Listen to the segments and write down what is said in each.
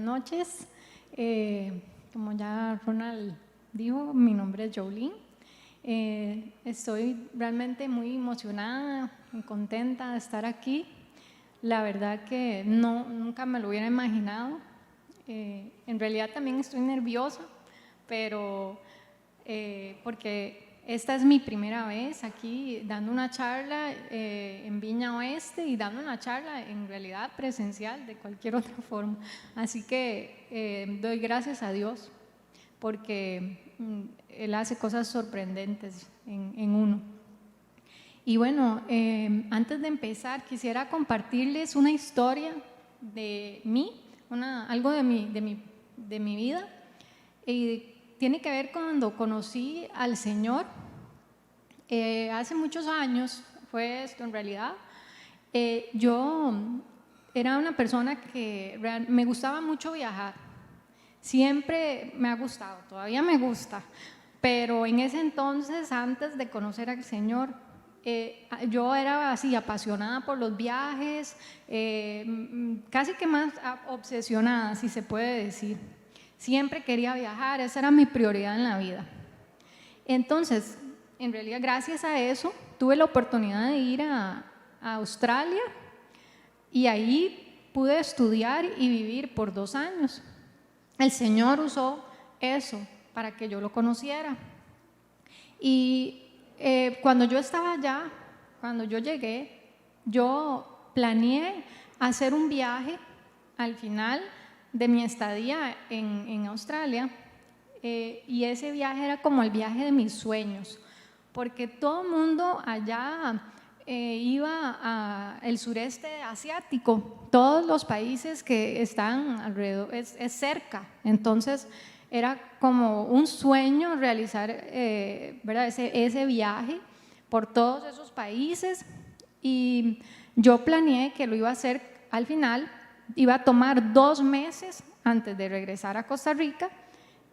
noches. Como ya Ronald dijo, mi nombre es Jolene. Estoy realmente muy emocionada y contenta de estar aquí. La verdad que nunca me lo hubiera imaginado. En realidad también estoy nerviosa, pero porque esta es mi primera vez aquí dando una charla en Viña Oeste y dando una charla en realidad presencial de cualquier otra forma. Así que doy gracias a Dios porque Él hace cosas sorprendentes en uno. Y bueno, antes de empezar quisiera compartirles una historia de mí, algo de mi vida. Y tiene que ver cuando conocí al Señor. Hace muchos años fue esto en realidad. Yo era una persona que me gustaba mucho viajar. Siempre me ha gustado, todavía me gusta. Pero en ese entonces, antes de conocer al Señor, yo era así apasionada por los viajes, casi que más obsesionada, si se puede decir. Siempre quería viajar, esa era mi prioridad en la vida. Entonces, en realidad, gracias a eso, tuve la oportunidad de ir a Australia y ahí pude estudiar y vivir por 2 años. El Señor usó eso para que yo lo conociera. Y cuando yo estaba allá, cuando yo llegué, yo planeé hacer un viaje al final de mi estadía en Australia, y ese viaje era como el viaje de mis sueños, porque todo el mundo allá iba al sureste asiático, todos los países que están alrededor, es cerca, entonces era como un sueño realizar ¿verdad? Ese viaje por todos esos países, y yo planeé que lo iba a hacer al final. Iba a tomar 2 meses antes de regresar a Costa Rica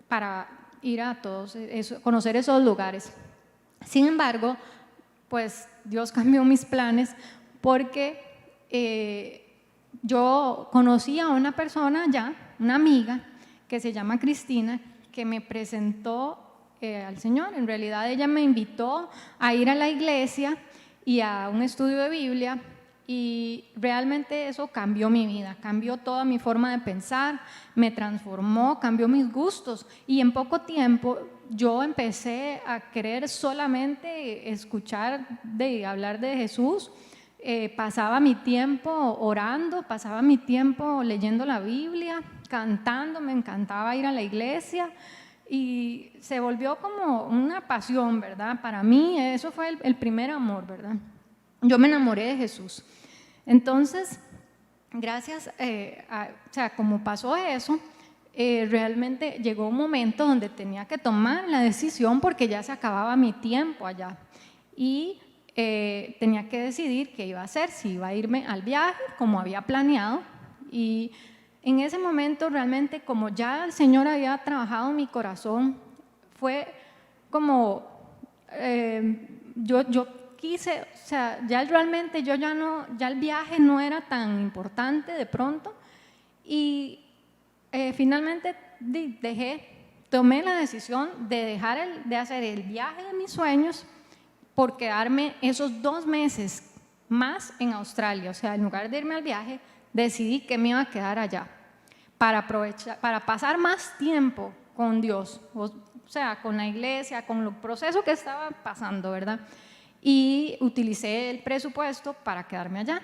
para ir a conocer esos lugares. Sin embargo, pues Dios cambió mis planes porque yo conocí a una persona allá, una amiga que se llama Cristina, que me presentó al Señor. En realidad ella me invitó a ir a la iglesia y a un estudio de Biblia. Y realmente eso cambió mi vida, cambió toda mi forma de pensar, me transformó, cambió mis gustos. Y en poco tiempo yo empecé a querer solamente escuchar hablar de Jesús. Pasaba mi tiempo orando, pasaba mi tiempo leyendo la Biblia, cantando, me encantaba ir a la iglesia. Y se volvió como una pasión, ¿verdad? Para mí eso fue el primer amor, ¿verdad? Yo me enamoré de Jesús. Entonces, gracias o sea, como pasó eso, realmente llegó un momento donde tenía que tomar la decisión porque ya se acababa mi tiempo allá. Y tenía que decidir qué iba a hacer, si iba a irme al viaje como había planeado. Y en ese momento realmente, como ya el Señor había trabajado en mi corazón, fue como yo quise, o sea, ya realmente ya el viaje no era tan importante de pronto, y finalmente tomé la decisión de dejar de hacer el viaje de mis sueños por quedarme esos 2 meses más en Australia. O sea, en lugar de irme al viaje, decidí que me iba a quedar allá para aprovechar, para pasar más tiempo con Dios, o sea, con la iglesia, con el proceso que estaba pasando, ¿verdad? Y utilicé el presupuesto para quedarme allá.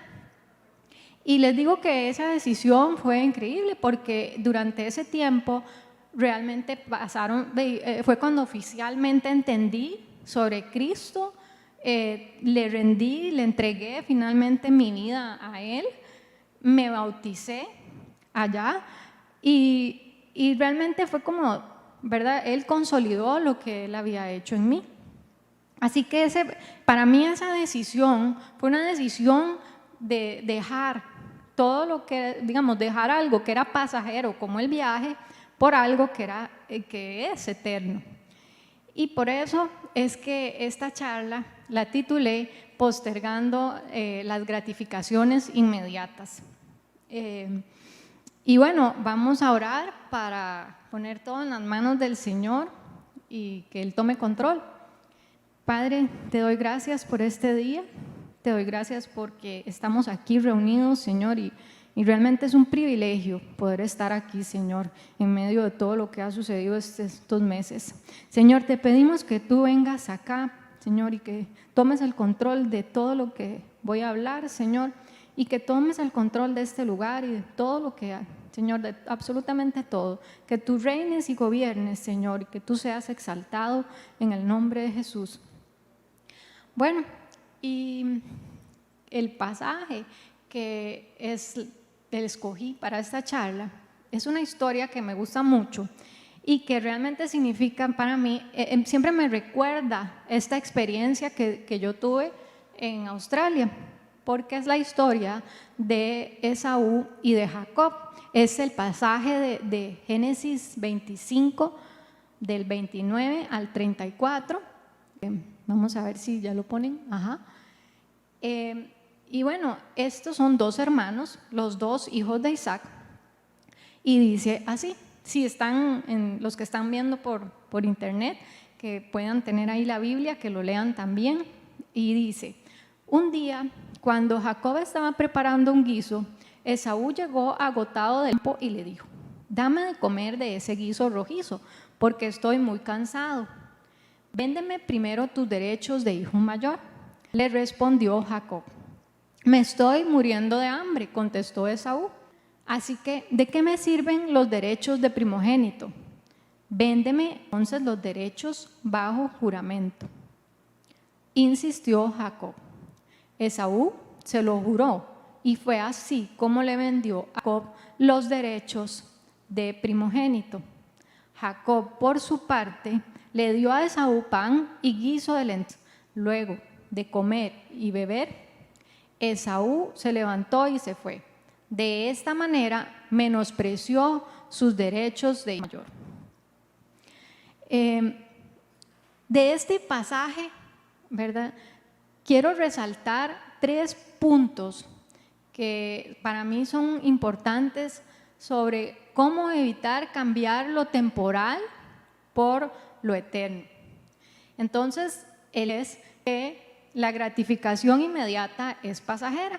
Y les digo que esa decisión fue increíble porque durante ese tiempo realmente fue cuando oficialmente entendí sobre Cristo, le rendí, le entregué finalmente mi vida a Él, me bauticé allá y realmente fue como, ¿verdad? Él consolidó lo que Él había hecho en mí. Así que para mí esa decisión fue una decisión de dejar todo lo que, digamos, dejar algo que era pasajero como el viaje por algo que es eterno. Y por eso es que esta charla la titulé Postergando las gratificaciones inmediatas. Y bueno, vamos a orar para poner todo en las manos del Señor y que Él tome control. Padre, te doy gracias por este día, te doy gracias porque estamos aquí reunidos, Señor, y realmente es un privilegio poder estar aquí, Señor, en medio de todo lo que ha sucedido estos meses. Señor, te pedimos que tú vengas acá, Señor, y que tomes el control de todo lo que voy a hablar, Señor, y que tomes el control de este lugar y de todo lo que hay, Señor, de absolutamente todo. Que tú reines y gobiernes, Señor, y que tú seas exaltado en el nombre de Jesús. Bueno, y el pasaje que escogí para esta charla es una historia que me gusta mucho y que realmente significa para mí, siempre me recuerda esta experiencia que yo tuve en Australia, porque es la historia de Esaú y de Jacob. Es el pasaje de Génesis 25, del 29 al 34. Vamos a ver si ya lo ponen. Ajá. Y bueno, estos son dos hermanos, los dos hijos de Isaac. Y dice así, si están los que están viendo por internet, que puedan tener ahí la Biblia, que lo lean también. Y dice, un día, cuando Jacob estaba preparando un guiso, Esaú llegó agotado del campo y le dijo, dame de comer de ese guiso rojizo, porque estoy muy cansado. Véndeme primero tus derechos de hijo mayor. Le respondió Jacob, me estoy muriendo de hambre, contestó Esaú. Así que, ¿de qué me sirven los derechos de primogénito? Véndeme entonces los derechos bajo juramento. Insistió Jacob. Esaú se lo juró y fue así como le vendió a Jacob los derechos de primogénito. Jacob, por su parte, le dio a Esaú pan y guiso de lentejas. Luego de comer y beber, Esaú se levantó y se fue. De esta manera menospreció sus derechos de hijo mayor. De este pasaje, ¿verdad?, quiero resaltar 3 puntos que para mí son importantes sobre cómo evitar cambiar lo temporal por lo eterno. Entonces, él es que la gratificación inmediata es pasajera.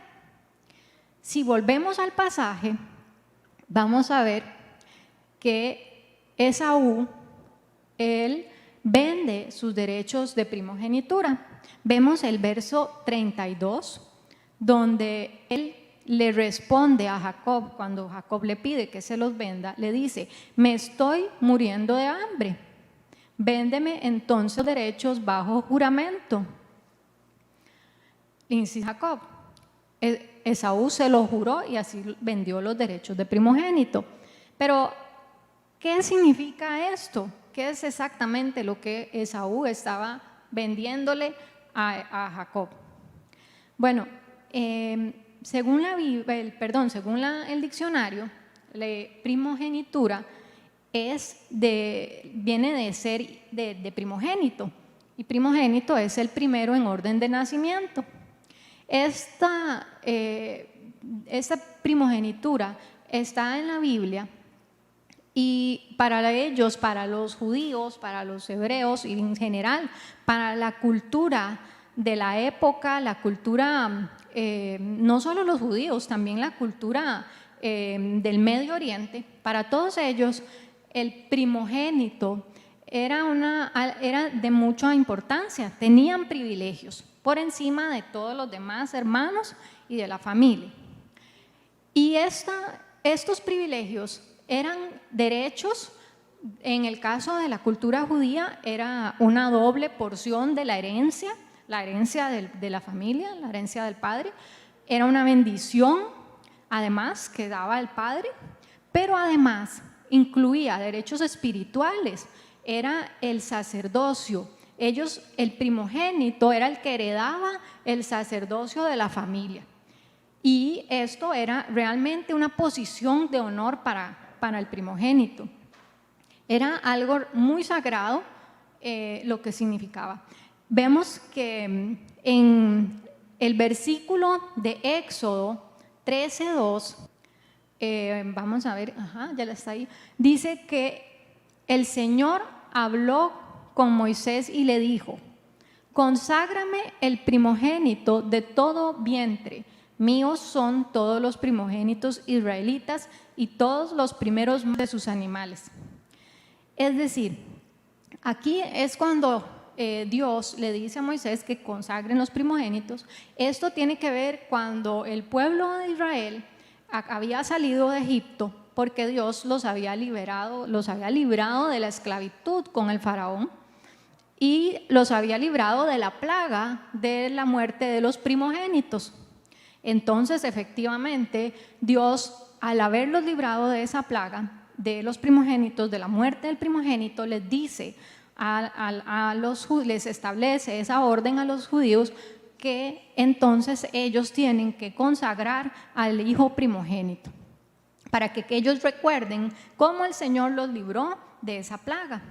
Si volvemos al pasaje, vamos a ver que Esaú, él vende sus derechos de primogenitura. Vemos el verso 32, donde él le responde a Jacob, cuando Jacob le pide que se los venda, le dice, me estoy muriendo de hambre, véndeme entonces los derechos bajo juramento. Insiste Jacob. Esaú se lo juró y así vendió los derechos de primogénito. Pero, ¿qué significa esto? ¿Qué es exactamente lo que Esaú estaba vendiéndole a Jacob? Bueno, según el diccionario, la primogenitura viene de ser de primogénito, y primogénito es el primero en orden de nacimiento. Esta primogenitura está en la Biblia y para ellos, para los judíos, para los hebreos y en general, para la cultura de la época, la cultura, no solo los judíos, también la cultura del Medio Oriente, para todos ellos el primogénito era de mucha importancia, tenían privilegios por encima de todos los demás hermanos y de la familia. Y estos privilegios eran derechos. En el caso de la cultura judía era una doble porción de la herencia de la familia, la herencia del padre. Era una bendición, además, que daba el padre, pero además incluía derechos espirituales, era el sacerdocio. El primogénito era el que heredaba el sacerdocio de la familia. Y esto era realmente una posición de honor para el primogénito. Era algo muy sagrado lo que significaba. Vemos que en el versículo de Éxodo 13:2 vamos a ver, ya está ahí. Dice que el Señor habló con Moisés y le dijo: conságrame el primogénito de todo vientre. Míos son todos los primogénitos israelitas y todos los primeros de sus animales. Es decir, aquí es cuando Dios le dice a Moisés que consagren los primogénitos. Esto tiene que ver cuando el pueblo de Israel había salido de Egipto, porque Dios los había librado de la esclavitud con el faraón y los había librado de la plaga de la muerte de los primogénitos. Entonces, efectivamente, Dios, al haberlos librado de esa plaga de los primogénitos, de la muerte del primogénito, les dice les establece esa orden a los judíos, que entonces ellos tienen que consagrar al hijo primogénito, para que ellos recuerden cómo el Señor los libró de esa plaga.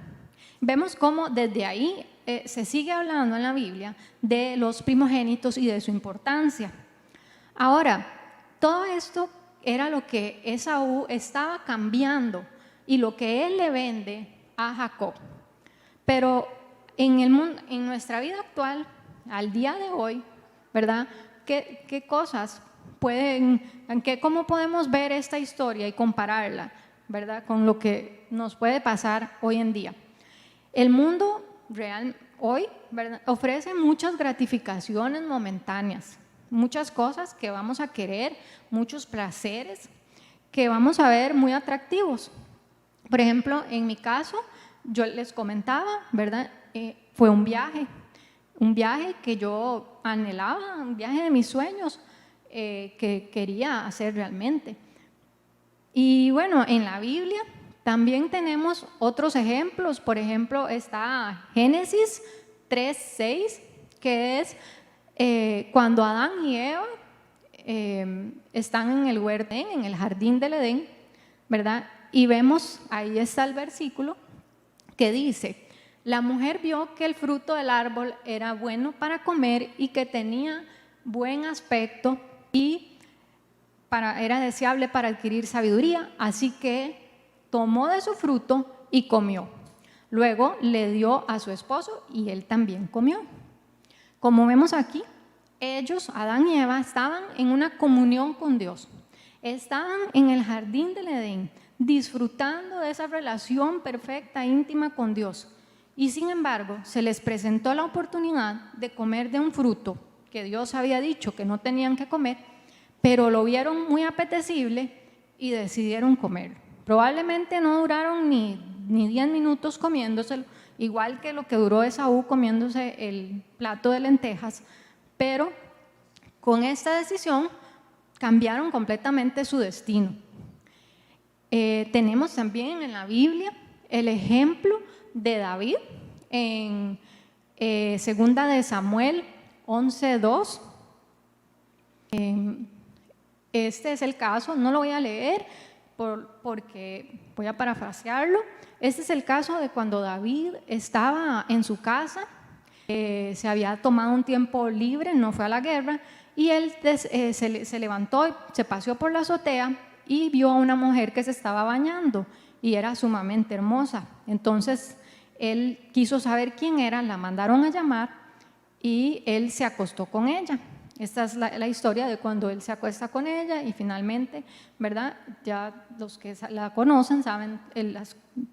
Vemos cómo desde ahí se sigue hablando en la Biblia de los primogénitos y de su importancia. Ahora, todo esto era lo que Esaú estaba cambiando y lo que él le vende a Jacob. Pero en el mundo, en nuestra vida actual, al día de hoy, ¿verdad? ¿Qué cosas cómo podemos ver esta historia y compararla, ¿verdad?, con lo que nos puede pasar hoy en día? El mundo real hoy, ¿verdad?, ofrece muchas gratificaciones momentáneas, muchas cosas que vamos a querer, muchos placeres que vamos a ver muy atractivos. Por ejemplo, en mi caso, yo les comentaba, ¿verdad?, fue un viaje que yo anhelaba, un viaje de mis sueños que quería hacer realmente. Y bueno, en la Biblia también tenemos otros ejemplos. Por ejemplo, está Génesis 3:6, que es cuando Adán y Eva están en el huerto, en el jardín del Edén, ¿verdad? Y vemos, ahí está el versículo que dice: la mujer vio que el fruto del árbol era bueno para comer y que tenía buen aspecto y era deseable para adquirir sabiduría, así que tomó de su fruto y comió. Luego le dio a su esposo y él también comió. Como vemos aquí, ellos, Adán y Eva, estaban en una comunión con Dios. Estaban en el jardín del Edén, disfrutando de esa relación perfecta, íntima con Dios. Y sin embargo, se les presentó la oportunidad de comer de un fruto que Dios había dicho que no tenían que comer, pero lo vieron muy apetecible y decidieron comerlo. Probablemente no duraron ni 10 minutos comiéndoselo, igual que lo que duró Esaú comiéndose el plato de lentejas, pero con esta decisión cambiaron completamente su destino. Tenemos también en la Biblia el ejemplo de David en segunda de Samuel 11:2. Este es el caso, no lo voy a leer porque voy a parafrasearlo. Este es el caso de cuando David estaba en su casa, se había tomado un tiempo libre, no fue a la guerra, y él se levantó y se paseó por la azotea y vio a una mujer que se estaba bañando y era sumamente hermosa. Entonces él quiso saber quién era, la mandaron a llamar y él se acostó con ella. Esta es la historia de cuando él se acuesta con ella y finalmente, ¿verdad?, ya los que la conocen saben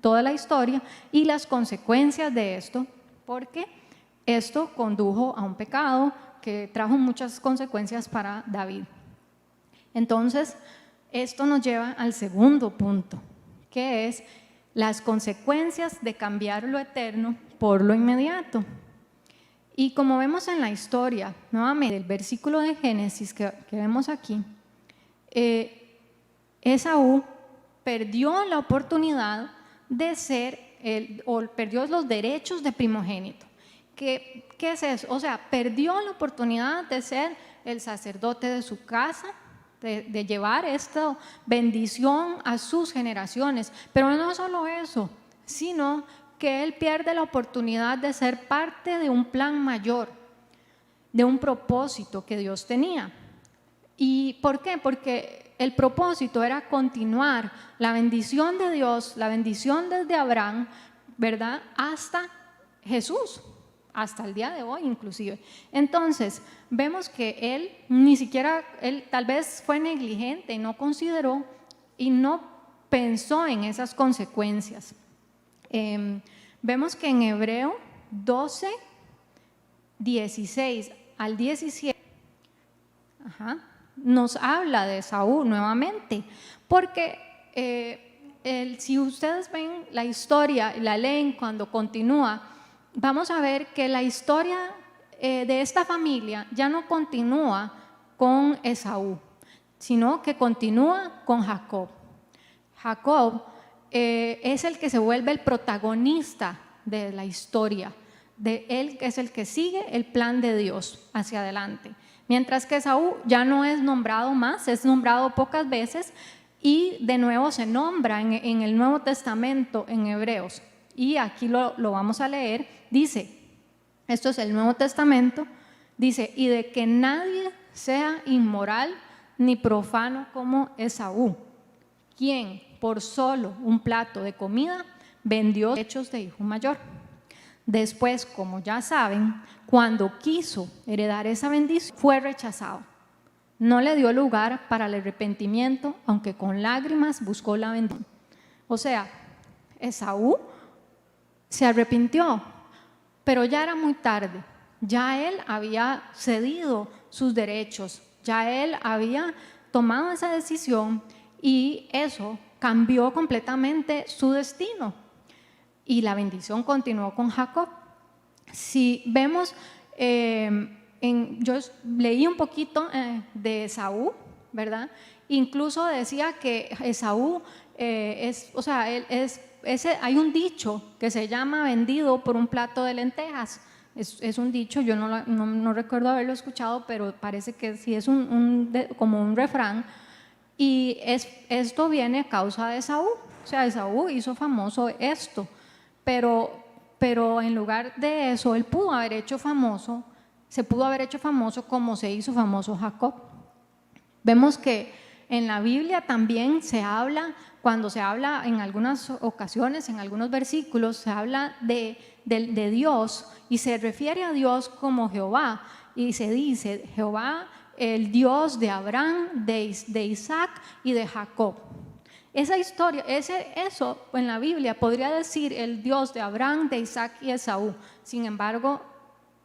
toda la historia y las consecuencias de esto, porque esto condujo a un pecado que trajo muchas consecuencias para David. Entonces, esto nos lleva al segundo punto, que es las consecuencias de cambiar lo eterno por lo inmediato. Y como vemos en la historia, nuevamente, el versículo de Génesis que vemos aquí, Esaú perdió la oportunidad de ser, o perdió los derechos de primogénito. ¿Qué es eso? O sea, perdió la oportunidad de ser el sacerdote de su casa, de llevar esta bendición a sus generaciones. Pero no solo eso, sino que él pierde la oportunidad de ser parte de un plan mayor, de un propósito que Dios tenía. ¿Y por qué? Porque el propósito era continuar la bendición de Dios, la bendición desde Abraham, ¿verdad? Hasta Jesús, hasta el día de hoy inclusive. Entonces, vemos que él ni siquiera, él tal vez fue negligente y no consideró y no pensó en esas consecuencias. Vemos que en Hebreo 12, 16 al 17, nos habla de Esaú nuevamente, porque si ustedes ven la historia, la leen cuando continúa, vamos a ver que la historia de esta familia ya no continúa con Esaú, sino que continúa con Jacob. Jacob es el que se vuelve el protagonista de la historia, de él es el que sigue el plan de Dios hacia adelante. Mientras que Esaú ya no es nombrado más, es nombrado pocas veces y de nuevo se nombra en el Nuevo Testamento en Hebreos. Y aquí lo vamos a leer, dice, esto es el Nuevo Testamento, dice, y de que nadie sea inmoral ni profano como Esaú, quien por solo un plato de comida vendió derechos de hijo mayor. Después, como ya saben, cuando quiso heredar esa bendición, fue rechazado. No le dio lugar para el arrepentimiento, aunque con lágrimas buscó la bendición. O sea, Esaú se arrepintió, pero ya era muy tarde. Ya él había cedido sus derechos, ya él había tomado esa decisión y eso cambió completamente su destino. Y la bendición continuó con Jacob. Si vemos, yo leí un poquito de Esaú, ¿verdad? Incluso decía que Esaú hay un dicho que se llama vendido por un plato de lentejas. Es un dicho, yo no recuerdo haberlo escuchado, pero parece que sí es como un refrán. Y esto viene a causa de Esaú. O sea, Esaú hizo famoso esto. Pero en lugar de eso, él se pudo haber hecho famoso como se hizo famoso Jacob. Vemos que en la Biblia también se habla, cuando se habla en algunas ocasiones, en algunos versículos, se habla de Dios y se refiere a Dios como Jehová. Y se dice, Jehová, el Dios de Abraham, de Isaac y de Jacob. Esa historia, eso en la Biblia podría decir el Dios de Abraham, de Isaac y Esaú. Sin embargo,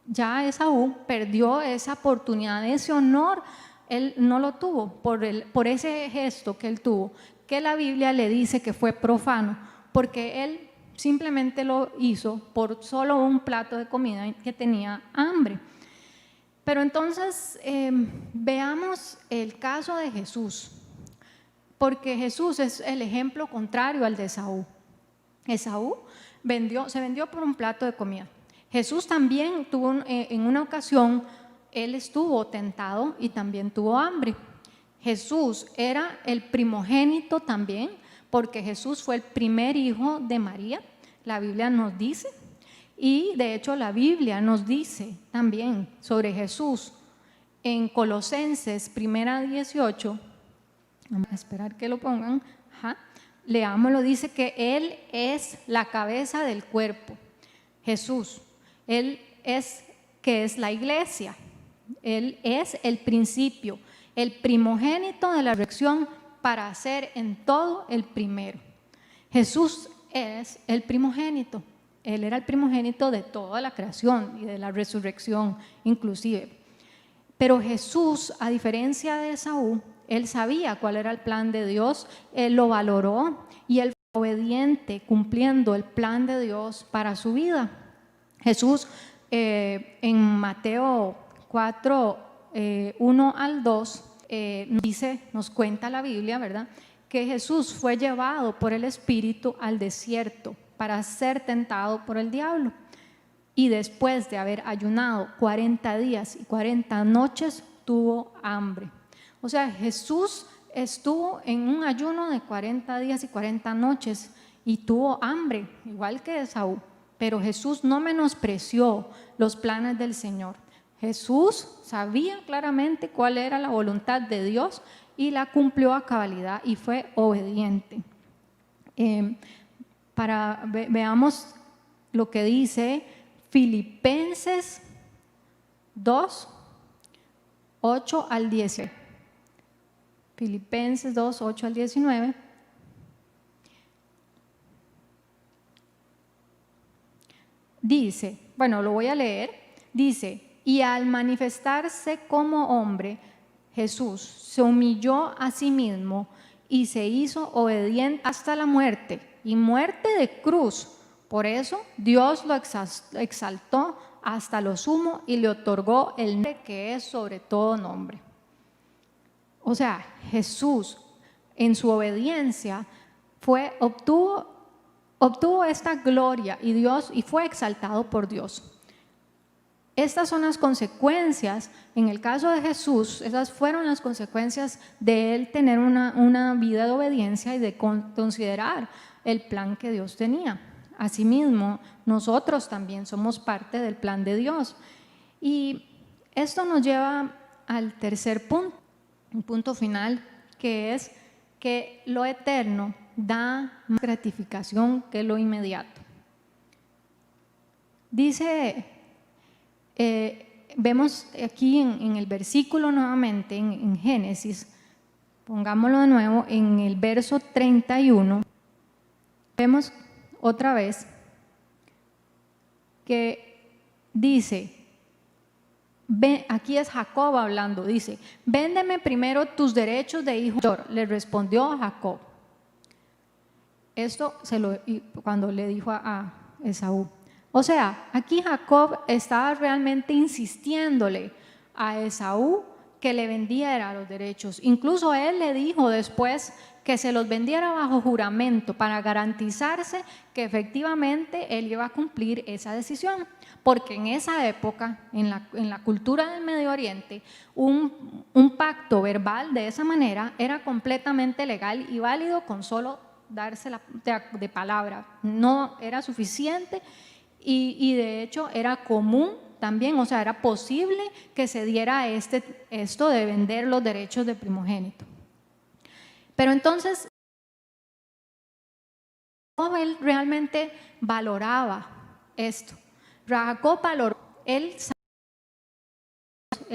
ya Esaú perdió esa oportunidad, ese honor, él no lo tuvo por ese gesto que él tuvo, que la Biblia le dice que fue profano, porque él simplemente lo hizo por solo un plato de comida que tenía hambre. Pero entonces veamos el caso de Jesús. Porque Jesús es el ejemplo contrario al de Esaú. Esaú se vendió por un plato de comida. Jesús también tuvo, en una ocasión, él estuvo tentado y también tuvo hambre. Jesús era el primogénito también, porque Jesús fue el primer hijo de María, la Biblia nos dice. Y de hecho la Biblia nos dice también sobre Jesús en Colosenses 1:18. Vamos a esperar que lo pongan. Leámoslo, dice que Él es la cabeza del cuerpo. Jesús, Él es que es la iglesia. Él es el principio, el primogénito de la resurrección para ser en todo el primero. Jesús es el primogénito. Él era el primogénito de toda la creación y de la resurrección inclusive. Pero Jesús, a diferencia de Esaú, él sabía cuál era el plan de Dios, él lo valoró y él fue obediente cumpliendo el plan de Dios para su vida. Jesús en Mateo 4, 1 al 2, nos cuenta la Biblia, ¿verdad?, que Jesús fue llevado por el Espíritu al desierto para ser tentado por el diablo. Y después de haber ayunado 40 días y 40 noches, tuvo hambre. O sea, Jesús estuvo en un ayuno de 40 días y 40 noches y tuvo hambre, igual que Esaú. Pero Jesús no menospreció los planes del Señor. Jesús sabía claramente cuál era la voluntad de Dios y la cumplió a cabalidad y fue obediente. Veamos lo que dice Filipenses 2, 8 al 19. Filipenses 2, 8 al 19. Dice, bueno, lo voy a leer, dice, y al manifestarse como hombre, Jesús se humilló a sí mismo y se hizo obediente hasta la muerte, y muerte de cruz. Por eso Dios lo exaltó hasta lo sumo y le otorgó el nombre que es sobre todo nombre. O sea, Jesús en su obediencia obtuvo esta gloria y fue exaltado por Dios. Estas son las consecuencias, en el caso de Jesús, esas fueron las consecuencias de él tener una vida de obediencia y de considerar el plan que Dios tenía. Asimismo, nosotros también somos parte del plan de Dios. Y esto nos lleva al tercer punto, un punto final, que es que lo eterno da más gratificación que lo inmediato. Dice, vemos aquí en el versículo nuevamente, en Génesis, pongámoslo de nuevo, en el verso 31, vemos otra vez que dice, aquí es Jacob hablando, dice, véndeme primero tus derechos de hijo mayor, le respondió Jacob. Esto cuando le dijo a Esaú. O sea, aquí Jacob estaba realmente insistiéndole a Esaú que le vendiera los derechos. Incluso él le dijo después que se los vendiera bajo juramento para garantizarse que efectivamente él iba a cumplir esa decisión. Porque en esa época, en la cultura del Medio Oriente, un pacto verbal de esa manera era completamente legal y válido con solo darse de palabra. No era suficiente. Y de hecho era común también, o sea, era posible que se diera esto de vender los derechos de primogénito. Pero entonces, él realmente valoraba esto. Jacob valoró, él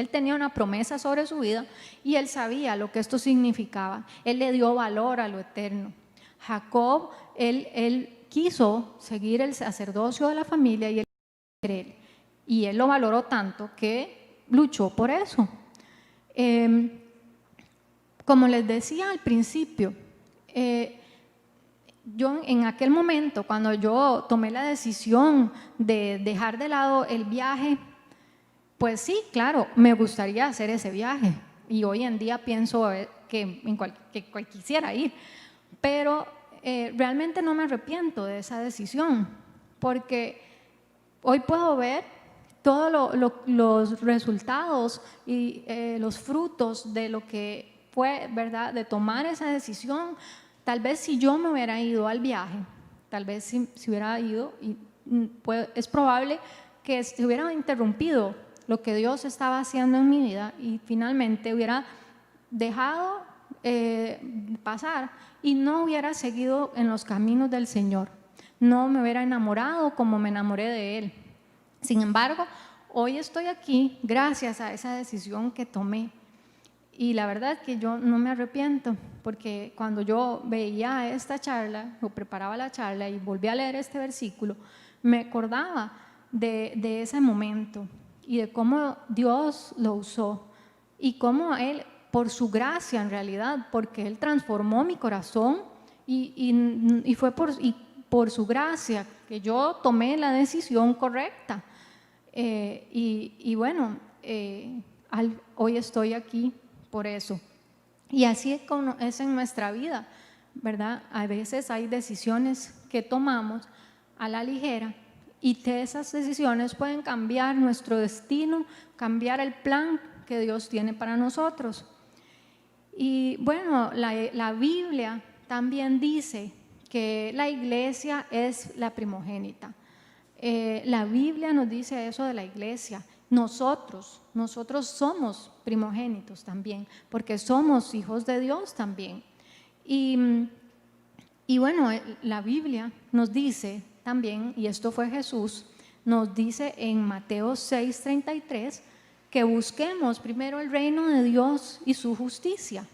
tenía una promesa sobre su vida y él sabía lo que esto significaba. Él le dio valor a lo eterno. Jacob, él quiso seguir el sacerdocio de la familia y él lo valoró tanto que luchó por eso. Como les decía al principio, yo en aquel momento, cuando yo tomé la decisión de dejar de lado el viaje, pues sí, claro, me gustaría hacer ese viaje y hoy en día pienso que quisiera ir, pero realmente no me arrepiento de esa decisión, porque hoy puedo ver todos los resultados y los frutos de lo que fue, ¿verdad?, de tomar esa decisión. Tal vez si yo me hubiera ido al viaje, tal vez si hubiera ido, es probable que se hubiera interrumpido lo que Dios estaba haciendo en mi vida y finalmente hubiera dejado pasar y no hubiera seguido en los caminos del Señor, no me hubiera enamorado como me enamoré de Él. Sin embargo, hoy estoy aquí gracias a esa decisión que tomé y la verdad que yo no me arrepiento, porque cuando yo veía esta charla o preparaba la charla y volví a leer este versículo, me acordaba de ese momento y de cómo Dios lo usó y cómo Él, por su gracia en realidad, porque Él transformó mi corazón y fue por su gracia que yo tomé la decisión correcta. Bueno, hoy estoy aquí por eso. Y así es en nuestra vida, ¿verdad? A veces hay decisiones que tomamos a la ligera y esas decisiones pueden cambiar nuestro destino, cambiar el plan que Dios tiene para nosotros. Y bueno, la Biblia también dice que la iglesia es la primogénita. La Biblia nos dice eso de la iglesia, nosotros somos primogénitos también, porque somos hijos de Dios también. Y bueno, la Biblia nos dice también, y esto fue Jesús, nos dice en Mateo 6:33, que busquemos primero el reino de Dios y su justicia.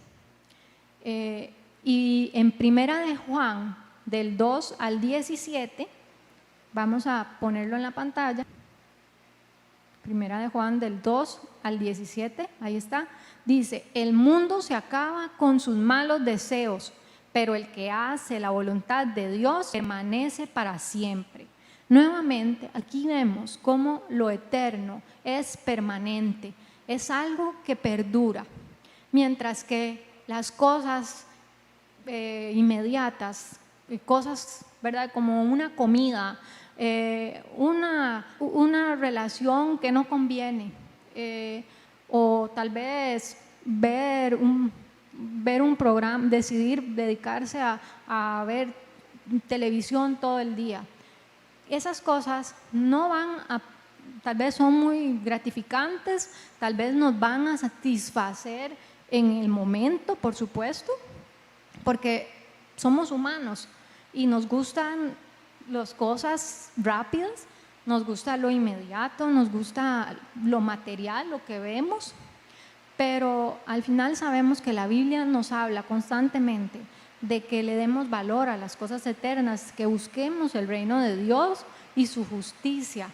Y en Primera de Juan, del 2 al 17, vamos a ponerlo en la pantalla. Primera de Juan, del 2 al 17, ahí está. Dice: el mundo se acaba con sus malos deseos, pero el que hace la voluntad de Dios permanece para siempre. Nuevamente, aquí vemos cómo lo eterno es permanente, es algo que perdura, mientras que las cosas inmediatas, cosas, ¿verdad?, como una comida, una relación que no conviene, o tal vez ver un programa, decidir dedicarse a ver televisión todo el día. Esas cosas no van a, tal vez son muy gratificantes, tal vez nos van a satisfacer en el momento, por supuesto, porque somos humanos y nos gustan las cosas rápidas, nos gusta lo inmediato, nos gusta lo material, lo que vemos, pero al final sabemos que la Biblia nos habla constantemente de que le demos valor a las cosas eternas, que busquemos el reino de Dios y su justicia.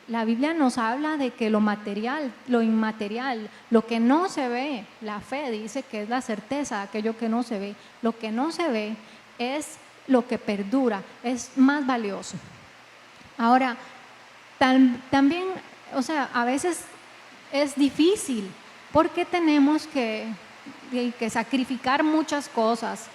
La Biblia nos habla de que lo material, lo inmaterial, lo que no se ve, la fe dice que es la certeza de aquello que no se ve. Lo que no se ve es lo que perdura, es más valioso. Ahora, también, o sea, a veces es difícil porque tenemos que sacrificar muchas cosas.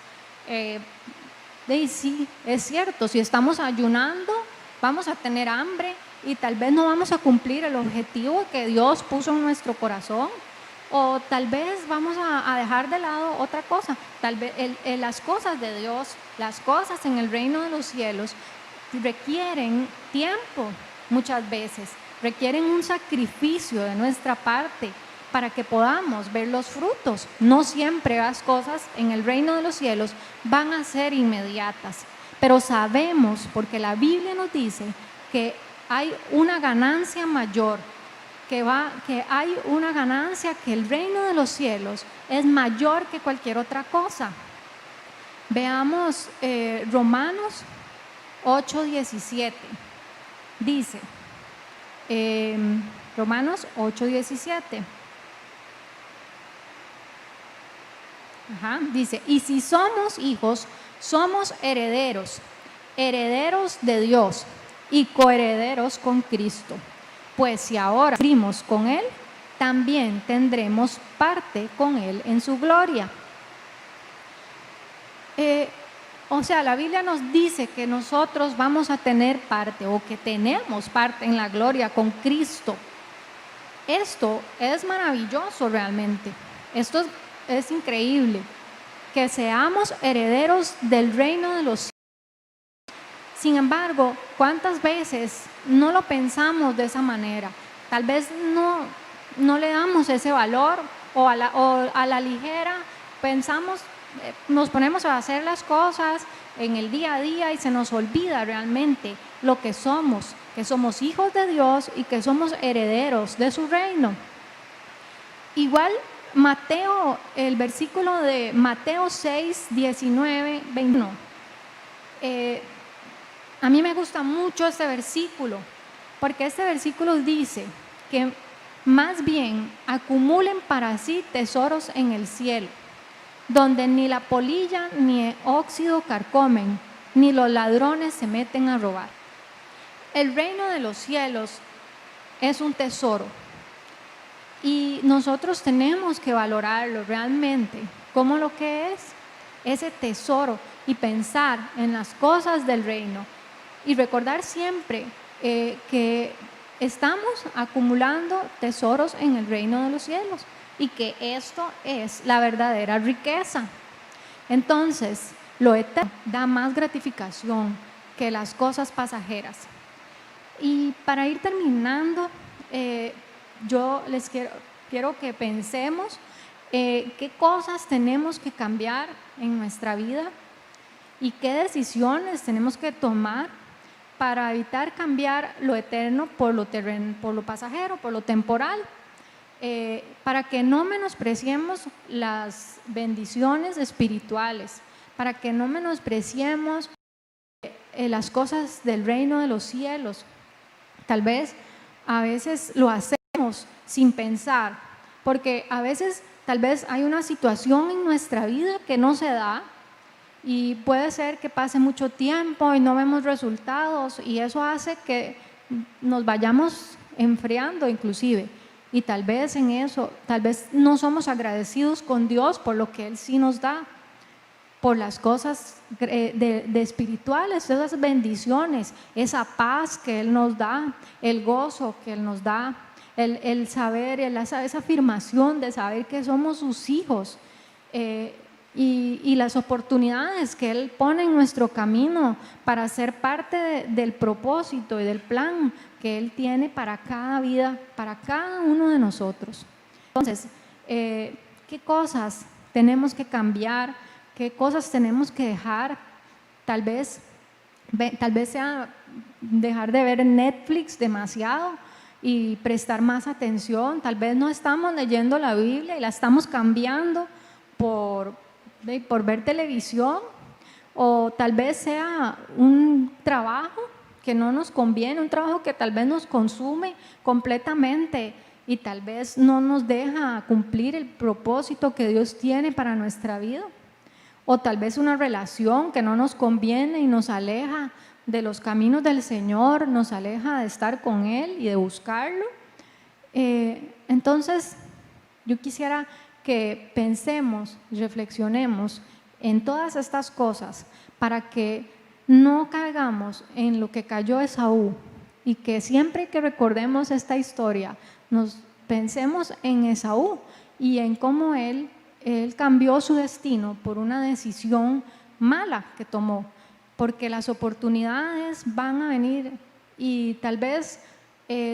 Y sí, es cierto, si estamos ayunando, vamos a tener hambre y tal vez no vamos a cumplir el objetivo que Dios puso en nuestro corazón, o tal vez vamos a dejar de lado otra cosa. Tal vez las cosas de Dios, las cosas en el reino de los cielos requieren tiempo, muchas veces requieren un sacrificio de nuestra parte para que podamos ver los frutos. No siempre las cosas en el reino de los cielos van a ser inmediatas, pero sabemos, porque la Biblia nos dice que hay una ganancia mayor, que hay una ganancia, que el reino de los cielos es mayor que cualquier otra cosa. Veamos Romanos 8:17. Dice, Romanos 8:17. Dice: y si somos hijos, somos herederos, herederos de Dios y coherederos con Cristo. Pues si ahora sufrimos con Él, también tendremos parte con Él en su gloria. O sea, la Biblia nos dice que nosotros vamos a tener parte, o que tenemos parte en la gloria con Cristo. Esto es maravilloso realmente. Esto es increíble, que seamos herederos del reino de los cielos. Sin embargo, ¿cuántas veces no lo pensamos de esa manera? Tal vez no le damos ese valor, o a la ligera pensamos, nos ponemos a hacer las cosas en el día a día y se nos olvida realmente lo que somos hijos de Dios y que somos herederos de su reino. Igual Mateo, el versículo de Mateo 6:19, 21. A mí me gusta mucho este versículo, porque este versículo dice que más bien acumulen para sí tesoros en el cielo, donde ni la polilla ni el óxido carcomen, ni los ladrones se meten a robar. El reino de los cielos es un tesoro y nosotros tenemos que valorarlo realmente como lo que es ese tesoro, y pensar en las cosas del reino y recordar siempre que estamos acumulando tesoros en el reino de los cielos y que esto es la verdadera riqueza. Entonces, lo eterno da más gratificación que las cosas pasajeras. Y para ir terminando, yo les quiero que pensemos qué cosas tenemos que cambiar en nuestra vida y qué decisiones tenemos que tomar para evitar cambiar lo eterno por lo pasajero, por lo temporal, para que no menospreciemos las bendiciones espirituales, para que no menospreciemos las cosas del reino de los cielos. Tal vez a veces lo hacemos sin pensar, porque a veces tal vez hay una situación en nuestra vida que no se da y puede ser que pase mucho tiempo y no vemos resultados, y eso hace que nos vayamos enfriando inclusive, y tal vez en eso, tal vez no somos agradecidos con Dios por lo que Él sí nos da, por las cosas de espirituales, esas bendiciones, esa paz que Él nos da, el gozo que Él nos da, el saber, esa afirmación de saber que somos sus hijos, y las oportunidades que Él pone en nuestro camino para ser parte del propósito y del plan que Él tiene para cada vida, para cada uno de nosotros. Entonces, ¿qué cosas tenemos que cambiar? ¿Qué cosas tenemos que dejar? Tal vez sea dejar de ver Netflix demasiado y prestar más atención. Tal vez no estamos leyendo la Biblia y la estamos cambiando por ver televisión, o tal vez sea un trabajo que no nos conviene, un trabajo que tal vez nos consume completamente y tal vez no nos deja cumplir el propósito que Dios tiene para nuestra vida, o tal vez una relación que no nos conviene y nos aleja de los caminos del Señor, nos aleja de estar con Él y de buscarlo. Entonces, yo quisiera que pensemos, reflexionemos en todas estas cosas para que no caigamos en lo que cayó Esaú, y que siempre que recordemos esta historia nos pensemos en Esaú y en cómo él cambió su destino por una decisión mala que tomó, porque las oportunidades van a venir y tal vez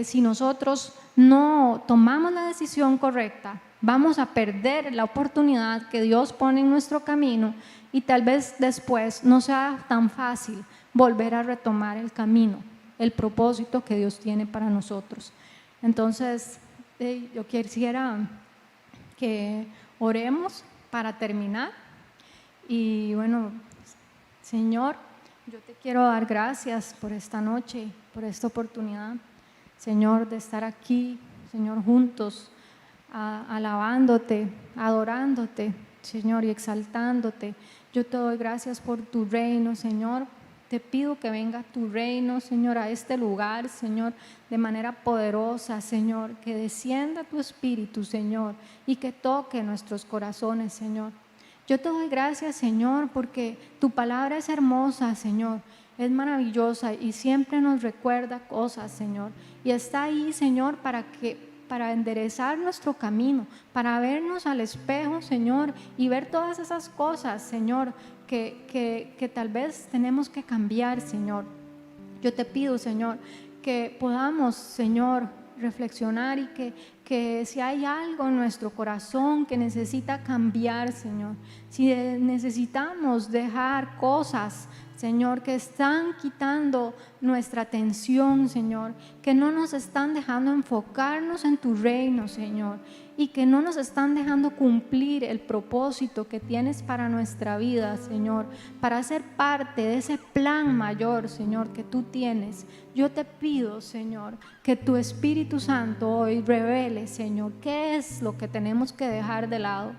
si nosotros no tomamos la decisión correcta, vamos a perder la oportunidad que Dios pone en nuestro camino, y tal vez después no sea tan fácil volver a retomar el camino, el propósito que Dios tiene para nosotros. Entonces, yo quisiera que oremos para terminar. Y bueno, Señor, yo te quiero dar gracias por esta noche, por esta oportunidad, Señor, de estar aquí, Señor, juntos, alabándote, adorándote, Señor, y exaltándote. Yo te doy gracias por tu reino, Señor. Te pido que venga tu reino, Señor, a este lugar, Señor, de manera poderosa, Señor, que descienda tu Espíritu, Señor, y que toque nuestros corazones, Señor. Yo te doy gracias, Señor, porque tu palabra es hermosa, Señor, es maravillosa y siempre nos recuerda cosas, Señor, y está ahí, Señor, para enderezar nuestro camino, para vernos al espejo, Señor, y ver todas esas cosas, Señor, que tal vez tenemos que cambiar, Señor. Yo te pido, Señor, que podamos, Señor, reflexionar y que si hay algo en nuestro corazón que necesita cambiar, Señor, si necesitamos dejar cosas, Señor, que están quitando nuestra atención, Señor, que no nos están dejando enfocarnos en tu reino, Señor, y que no nos están dejando cumplir el propósito que tienes para nuestra vida, Señor, para ser parte de ese plan mayor, Señor, que tú tienes. Yo te pido, Señor, que tu Espíritu Santo hoy revele, Señor, qué es lo que tenemos que dejar de lado.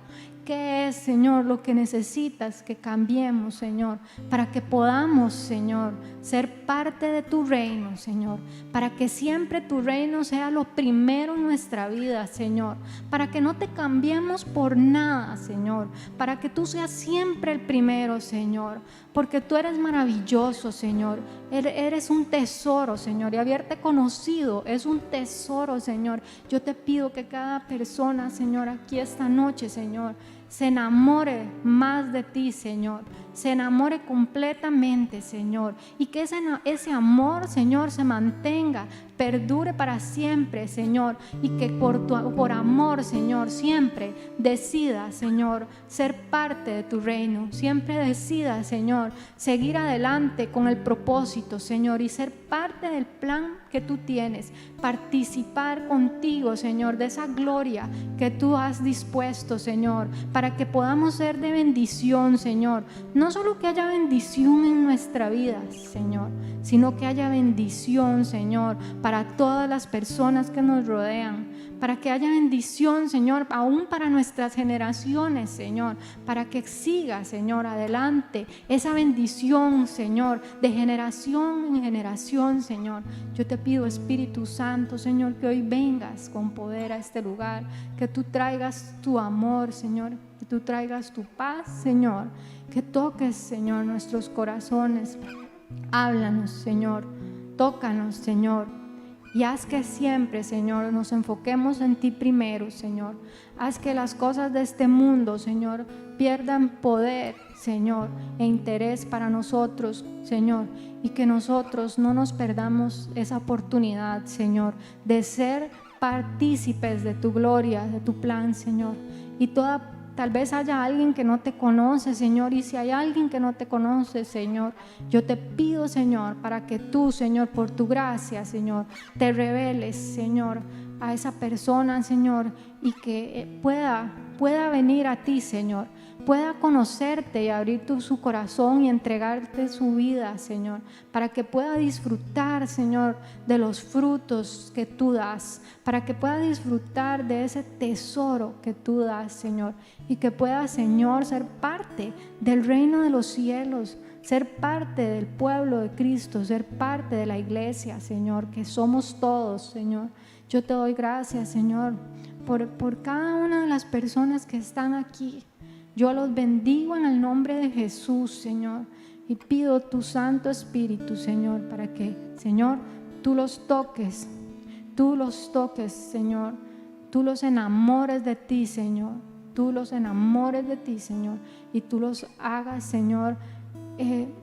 ¿Qué es, Señor, lo que necesitas que cambiemos, Señor, para que podamos, Señor, ser parte de tu reino, Señor, para que siempre tu reino sea lo primero en nuestra vida, Señor, para que no te cambiemos por nada, Señor, para que tú seas siempre el primero, Señor, porque tú eres maravilloso, Señor, eres un tesoro, Señor, y haberte conocido es un tesoro, Señor. Yo te pido que cada persona, Señor, aquí esta noche, Señor, se enamore más de ti, Señor, se enamore completamente, Señor, y que ese amor, Señor, se mantenga, perdure para siempre, Señor, y que por amor, Señor, siempre decida, Señor, ser parte de tu reino, siempre decida, Señor, seguir adelante con el propósito, Señor, y ser parte del plan que tú tienes, participar contigo, Señor, de esa gloria que tú has dispuesto, Señor, para que podamos ser de bendición, Señor. No solo que haya bendición en nuestra vida, Señor, sino que haya bendición, Señor, para todas las personas que nos rodean, para que haya bendición, Señor, aún para nuestras generaciones, Señor, para que siga, Señor, adelante esa bendición, Señor, de generación en generación, Señor. Yo te pido, Espíritu Santo, Señor, que hoy vengas con poder a este lugar, que tú traigas tu amor, Señor, que tú traigas tu paz, Señor, que toques, Señor, nuestros corazones. Háblanos, Señor, tócanos, Señor, y haz que siempre, Señor, nos enfoquemos en ti primero, Señor. Haz que las cosas de este mundo, Señor, pierdan poder, Señor, e interés para nosotros, Señor, y que nosotros no nos perdamos esa oportunidad, Señor, de ser partícipes de tu gloria, de tu plan, Señor. Y tal vez haya alguien que no te conoce, Señor, y si hay alguien que no te conoce, Señor, yo te pido, Señor, para que tú, Señor, por tu gracia, Señor, te reveles, Señor, a esa persona, Señor, y que pueda venir a ti, Señor, pueda conocerte y abrir su corazón y entregarte su vida, Señor, para que pueda disfrutar, Señor, de los frutos que tú das, para que pueda disfrutar de ese tesoro que tú das, Señor, y que pueda, Señor, ser parte del reino de los cielos, ser parte del pueblo de Cristo, ser parte de la iglesia, Señor, que somos todos, Señor. Yo te doy gracias, Señor, por cada una de las personas que están aquí. Yo los bendigo en el nombre de Jesús, Señor, y pido tu Santo Espíritu, Señor, para que, Señor, tú los toques, Señor, tú los enamores de ti, Señor, tú los enamores de ti, Señor, y tú los hagas, Señor,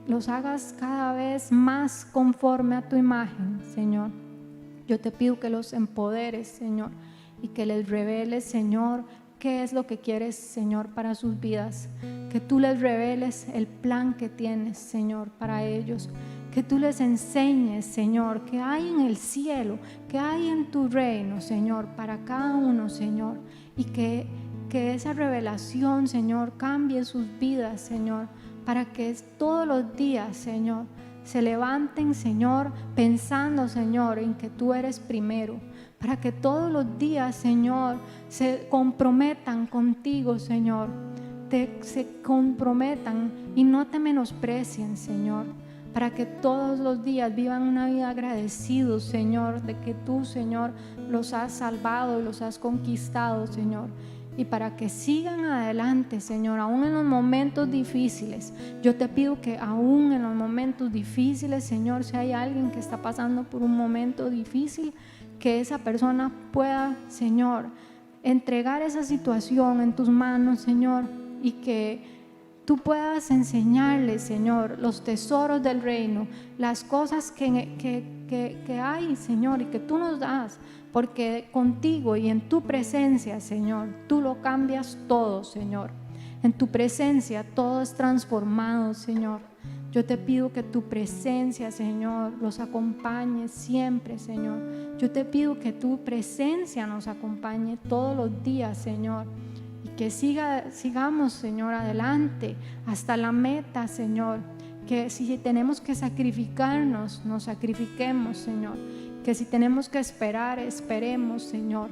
los hagas cada vez más conforme a tu imagen, Señor. Yo te pido que los empoderes, Señor, y que les reveles, Señor, qué es lo que quieres, Señor, para sus vidas. Que tú les reveles el plan que tienes, Señor, para ellos. Que tú les enseñes, Señor, qué hay en el cielo, qué hay en tu reino, Señor, para cada uno, Señor. Y que esa revelación, Señor, cambie sus vidas, Señor, para que todos los días, Señor, se levanten, Señor, pensando, Señor, en que tú eres primero, para que todos los días, Señor, se comprometan contigo, Señor, se comprometan y no te menosprecien, Señor, para que todos los días vivan una vida agradecidos, Señor, de que tú, Señor, los has salvado y los has conquistado, Señor. Y para que sigan adelante, Señor, aún en los momentos difíciles. Yo te pido que aún en los momentos difíciles, Señor, si hay alguien que está pasando por un momento difícil, que esa persona pueda, Señor, entregar esa situación en tus manos, Señor, y que tú puedas enseñarles, Señor, los tesoros del reino, las cosas que hay, Señor, y que tú nos das, porque contigo y en tu presencia, Señor, tú lo cambias todo, Señor. En tu presencia todo es transformado, Señor. Yo te pido que tu presencia, Señor, los acompañe siempre, Señor. Yo te pido que tu presencia nos acompañe todos los días, Señor. Y que sigamos, Señor, adelante hasta la meta, Señor. Que si tenemos que sacrificarnos, nos sacrifiquemos, Señor. Que si tenemos que esperar, esperemos, Señor.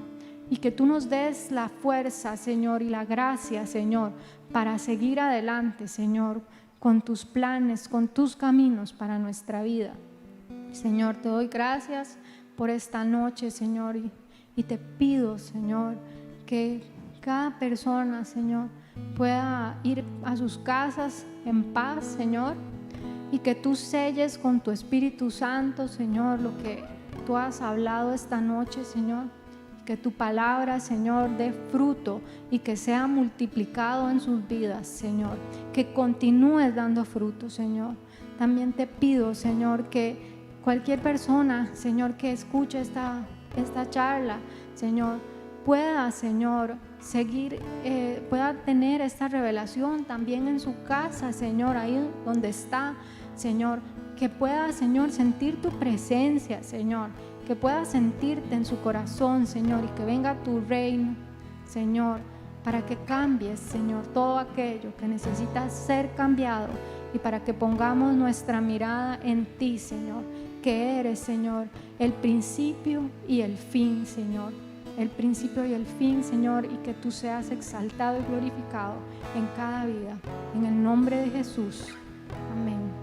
Y que tú nos des la fuerza, Señor, y la gracia, Señor, para seguir adelante, Señor, con tus planes, con tus caminos para nuestra vida. Señor, te doy gracias por esta noche, Señor, y te pido, Señor, que cada persona, Señor, pueda ir a sus casas en paz, Señor, y que tú selles con tu Espíritu Santo, Señor, lo que tú has hablado esta noche, Señor, que tu palabra, Señor, dé fruto y que sea multiplicado en sus vidas, Señor, que continúes dando fruto, Señor. También te pido, Señor, que cualquier persona, Señor, que escuche esta charla, Señor, pueda, Señor, pueda tener esta revelación también en su casa, Señor, ahí donde está, Señor, que pueda, Señor, sentir tu presencia, Señor, que pueda sentirte en su corazón, Señor, y que venga tu reino, Señor, para que cambies, Señor, todo aquello que necesita ser cambiado y para que pongamos nuestra mirada en ti, Señor, que eres, Señor, el principio y el fin, Señor. El principio y el fin, Señor, y que tú seas exaltado y glorificado en cada vida. En el nombre de Jesús. Amén.